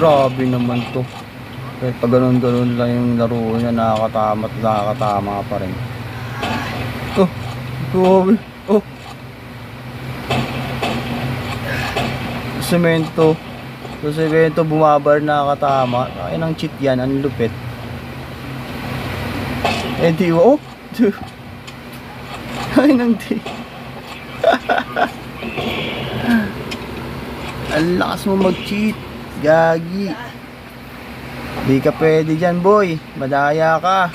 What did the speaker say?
Grabe naman to. Kahit pag ganun-ganun lang yung laro niya, nakakatama at nakakatama pa rin. Oh, grabe. Oh. Semento. So semento bumabar, nakakatama. Ay nang cheat yan, ang lupit. Eh di oh. Ay nang di. Ang lakas mo mag-cheat. Gagi. Di ka pwede dyan, boy. Madaya ka.